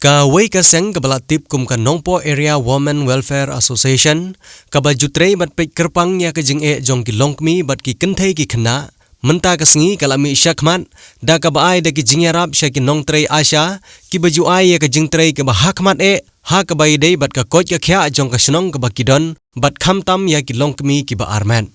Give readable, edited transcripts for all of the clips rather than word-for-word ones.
Ka wei ka seng ka balatip kum ka Nongpo Area Women Welfare Association ka ba jutrei bat pe kerpang ya ka jing e jong ki longkmi bat ki kenthei ki khna menta ka sngi kalami shakmat da ka ba ai da ki jingyarap sha ki nongtrei asha ki baju ai ya ka jingtrei ka ba hakmat e ha ka bai dei bat ka kot ka khya jong ka snong ka ba kidon bat khamtam ya ki longkmi ki ba arman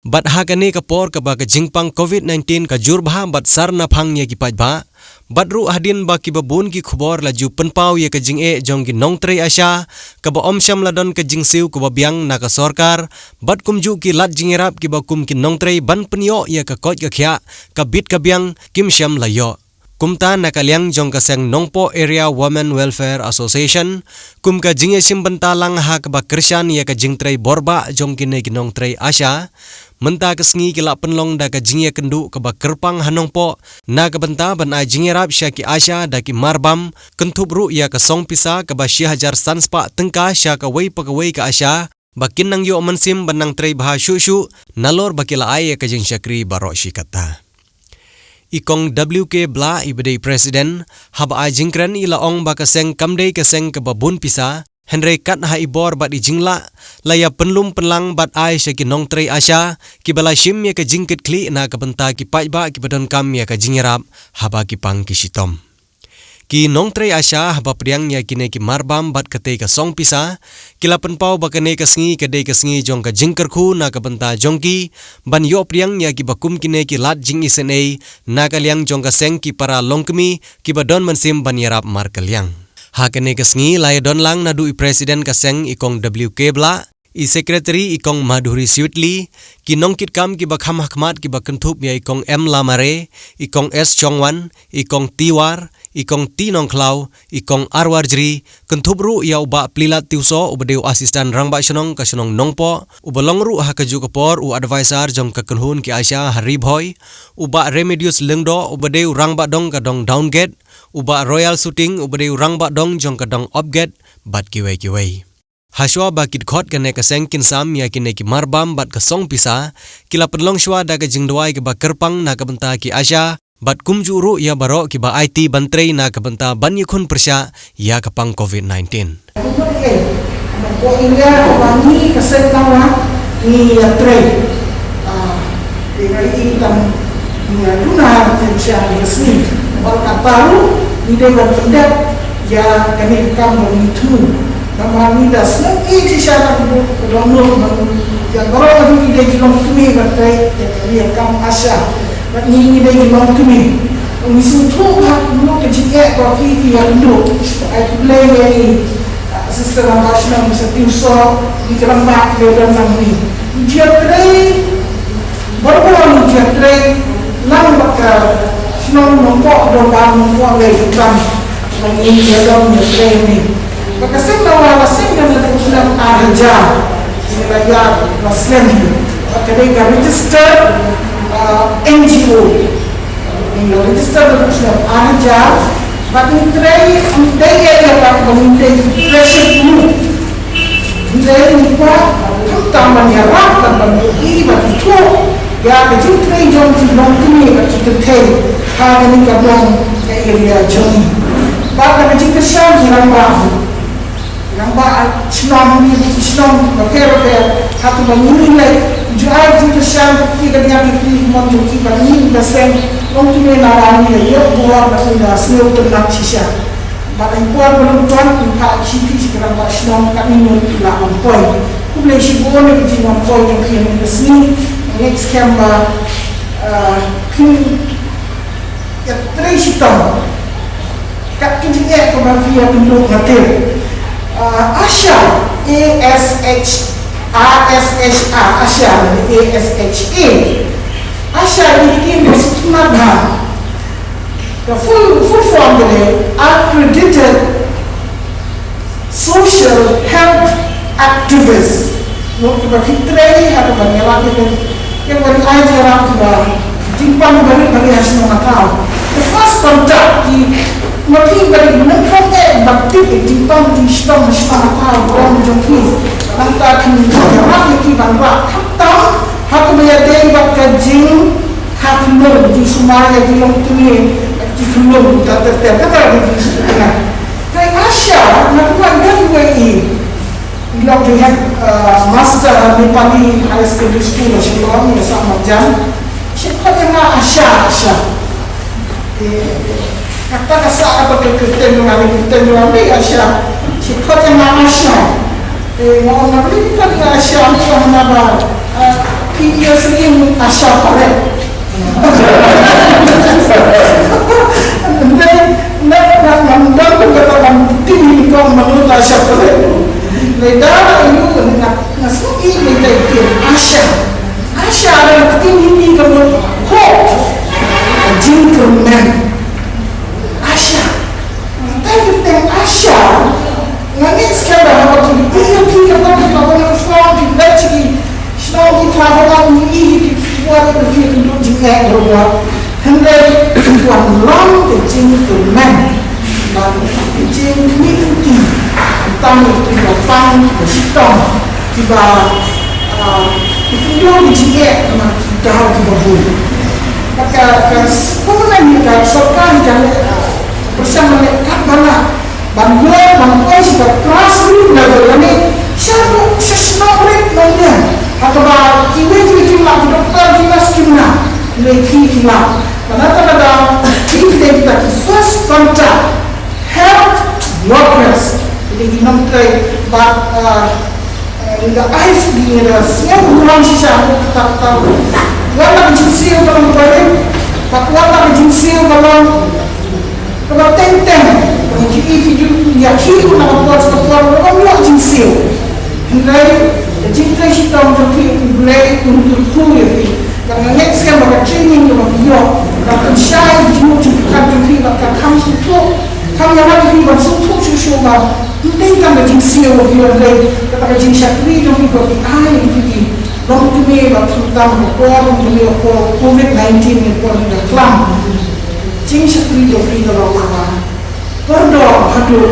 bat ha ka ne ka por ka ba ka jingpang COVID-19 ka jurbha bat sarna phang ya ki pajba Badru hadin ba ki babun ki khubor laju penpau ye ka jing e jong ki nongtrei asha ka ba omsham ladon ka jingsiu ko ba biang na ka sarkar bat kumju ki lat jingerap ki ba kum ki nongtrei ban penyo ye ka kot ka khya ka bit ka biang kim sham layo kumta na ka liang jong ka seng Nongpo Area Women Welfare Association kum ka jinge sim bentalang ha ka ba krishan ye ka jingtrei borba jong ki ne ki nongtrei asha Menta ka sngi ki la penlong da ka jingye kendu ka ba kerpang hanongpo na ka benta ban ai jingerap sya ki asha da ki marbam kentup ru ya ka song pisa ka ba 1000 sanspa tengka sya ka wei pa ka wei ka asha bakin nang yo mansim banang trei bha shu shu nalor bakila ai ka jing syakri baro shikata Ikong WK Bla ibadei presiden haba ai jingkran ila ong ba ka seng kamdei ka seng ka ba bun pisa Henry kat ha ibor bat ijingla laya penlum penlang bat ai syaki nongtrei asha ki bala shim ya ka jingkit kli na ka benta ki pajba ki badon kam ya ka jingerap haba ki pang ki sitom ki nongtrei asha haba priang ya ki ne ki marbam bat kate ka song pisa kila penpau ba ka ne ka sngi ka dei ka sngi jong ka jingker khu na ka benta jongki ban yo priang ya ki bakum ki ne ki lat jing isene na ka liang jong ka seng ki para longkmi ki badon mansim ban yarap mar ka liang Hakene kesngi laya don lang nadu i presiden kaseng ikong WK Bla i secretary ikong Madhuri Sweetly ki nongkit kam ki bakham hakmat ki bakentup ya ikong M Lamare ikong S Chongwan ikong Tiwar ikong T Nongklau ikong Arwarjri kentup ru ya uba plilat tiuso ubadeu asistan rangba shenong ka shenong nongpo ubalong ru ha kaju kapor u advisor jong ka kenhun ki Aisha Haribhoy uba remedius lengdo ubadeu rangba dong ka dong downgate Uba royal shooting ubadeu rangba dong jong ka dong upgate bat kiwei Haswa bakit khot ka ne ka seng kin sam ya ki ne ki marbam bat ka song pisa kila penlong shwa da ka jingdwai ka ba kerpang na ka benta ki asha bat kumju ru ya baro ki ba IT bantrei na ka benta ban yikhun persya ya ka pang COVID-19 ko inga wangi ka seng tawa ni ya trei di ngai tam ni aduna tensia ni sni Orang tahu ni dewan pendat ya kami kam mengitu nama ni dah senang isi syarat belum yang orang ni dia jilong kami berkait dia kam asya ni dia jilong kami misu tu hak mu kecik kopi yang dulu aku play ni sistem nasional mesti usah di keramba dia dalam ni dia try baru dia try lang bakal Nong nongpok doang nongpok lagi kan, mengingat dalam negeri ini. Maka sebenarnya wasing dan letak usulan arja, wilayah Muslim. Maka mereka register NGO, register letak usulan arja. Bagi tray, mereka yang dapat meminta pressure dulu. Mereka lupa, tambah nyerap, tambah bagi itu. Ya, kecil tray jom jilong kini kecil tray. Hari ini kabung ke area Joni. Bapak kecil kesian rambah senang ni senang berker satu bangun lagi. Jual kecil kesian kita yang kita mahu kita ni dasar orang tu ni narani ya buat macam dah siap ternak sisa. Bapak import belum tuan kita cipi sekarang bapak senang kami mesti lakukan poin. Kumpulan si bukan kecil poin yang kini kesini next camera ya tristom kat kinjek ko mafia penduk ngatir Asha Asha Asha ini maksudnya the full form dia accredited social health activist waktu berfitri atau banyaklah yang berajar apa Timpang bagi hasil nakal. The first contact di mati bagi mengenai bakti timpang di stong nakal orang jompi. Langkah kini yang di bangsa kata hak meyadai bakal jing hak di Sumatera di Longtuni di Gunung kata di Asia nakuat dan UAE bilang dengan master Nepali high secondary school Shillong ni sama jam siapa yang Asia kata kasa apa kita dengan Asia siapa yang Asia mau nak beli kan Asia ni mana dia sering Asia pakai dan kata tim kau menurut Asia pakai Ledara itu ngasih ini dari Asia adalah tim ini kemudian hope gentleman Asia tapi tim Asia nggak sekarang apa tu dia kita orang Islam kita ciri Islam kita orang ini buat berfikir untuk jika berbuat hendak tuan long gentleman dan gentleman tamu tiba pang bersitom tiba itu dijie sama dah tiba bulu maka kemudian kita serkan jangan bersama mereka mana bantuan sudah grassroots level ini siapa sesuatu namanya atau kita lah dokter kita skimna lagi kita karena kita first contact health workers jadi nampai bat hingga akhir segini dah semua hubungan sisa tak tahu wala jinsi kalau balik tak wala jinsi kalau tentang jadi video yang hidup nak buat sesuatu orang jinsi hingga jinsi kita untuk mulai untuk kuih karena next kan bagai training dengan dia dan saya jumpa kan jadi bagai kamu kami orang ini bersuatu sesuatu mungkin kan jinsi orang lain kata jinsi ini yang kita air ini long term terutama orang yang COVID-19 yang orang kelam jinsi ini yang kita lakukan berdoa hadir